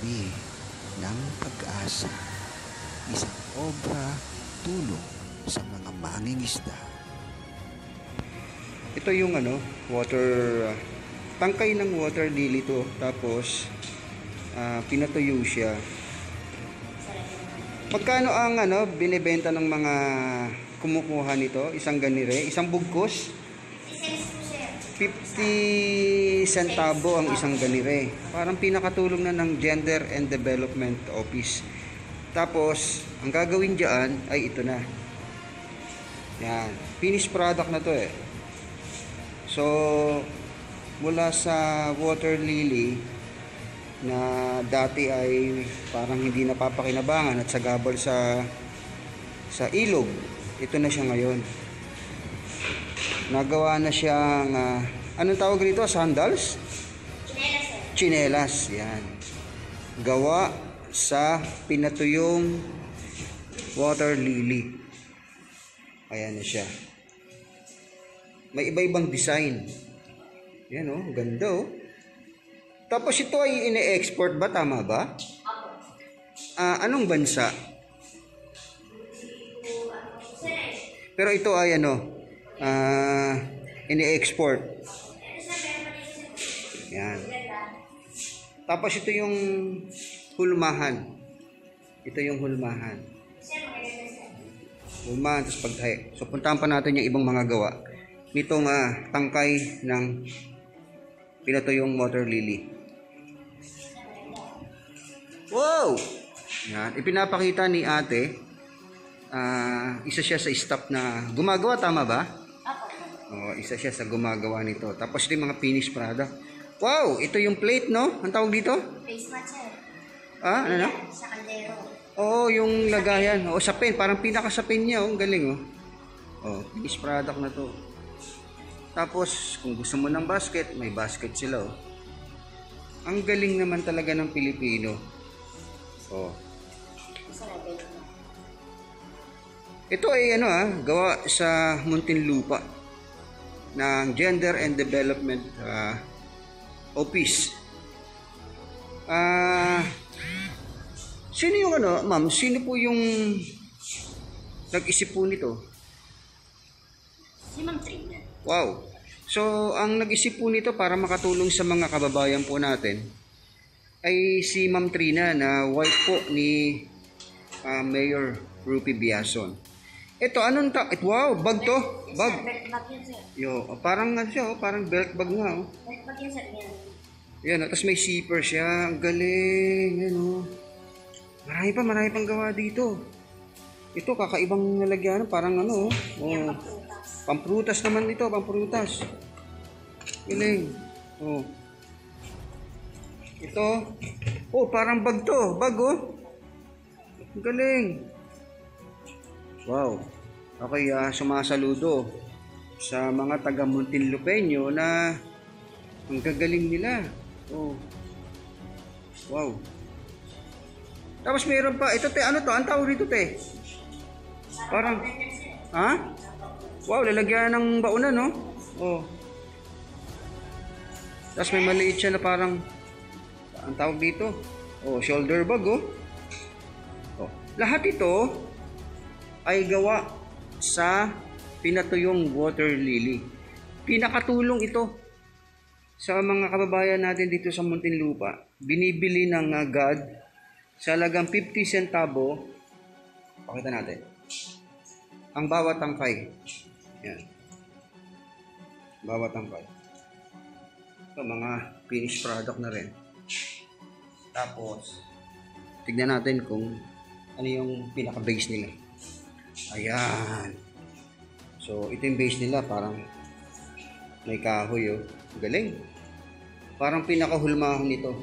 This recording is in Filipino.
tabi ng pag-asa, isang obra tulong sa mga mangingisda. Ito yung tangkay ng water lily to. Tapos pinatuyo siya. Magkano ang binebenta ng mga kumukuha nito? Isang ganire, isang bugkos? 50 centavo ang isang ganire. Parang pinakatulong na ng Gender and Development Office. Tapos, ang gagawin dyan ay ito na. Yan. Finished product na to eh. So, mula sa water lily na dati ay parang hindi napapakinabangan at sagabal sa ilog, ito na siya ngayon. Nagawa na siyang anong tawag dito? Sandals? Chinelas. Yan. Gawa sa pinatuyong water lily. Ayan na siya. May iba-ibang design. Yan oh, ganda oh. Tapos ito ay ine-export ba? Tama ba? Anong bansa? Pero ito ay ini-export. Yan. Tapos ito yung hulmahan. Ito yung hulmahan. Hulmahan, tapos pagtahi. So puntahan pa natin yung ibang mga gawa nitong tangkay ng pinatuyong water lily. Wow! Yan. Ipinapakita ni ate, isa siya sa staff na gumagawa, tama ba? Isa siya sa gumagawa nito. Tapos ito yung mga finished product. Wow! Ito yung plate, no? Ang tawag dito? Face mat, sir. Ano na? Sa kaldero. Oo, yung lagayan. Sa pen. Parang pinaka sa pen niya. Ang galing, finished product na to. Tapos, kung gusto mo ng basket, may basket sila, Ang galing naman talaga ng Pilipino. Ito ay gawa sa Muntinlupa ng Gender and Development Office. Sino yung ma'am? Sino po yung nag-isip po nito? Si Ma'am Trina. Wow. So, ang nag-isip po nito para makatulong sa mga kababayan po natin ay si Ma'am Trina na wife po ni Mayor Rupi Biason. Ito, wow, bag to? Bag. Belt bag yan, sir. Parang siya, parang belt bag nga, Belt bag yan, sir. Yan, tapos may zipper siya. Ang galing, yan, Marami pang gawa dito. Ito, kakaibang nalagyan, parang pamprutas naman ito, pamprutas. Galing. Ito, parang bag to, bag, Ang galing. Wow. Okay, sumasaludo sa mga taga Muntinlupeño na ang gagaling nila. Wow. Tapos meron pa, ito te, ano to? Ang tawag dito te? Parang, Wow, lalagyan ng baunan, no? Tapos may maliit siya na parang, ang tawag dito? Shoulder bag, Lahat ito ay gawa sa pinatuyong water lily. Pinakatulong ito sa mga kababayan natin dito sa Muntinlupa. Binibili ng GAD sa halagang 50 centavo. Pakita natin. Ang bawat tangkay. Yan. Bawat tangkay. Ito, mga finished product na rin. Tapos, tignan natin kung ano yung pinaka-base nila. Ayan. So, ito yung base nila. Parang may kahoy, Galing. Parang pinakahulmahan nito.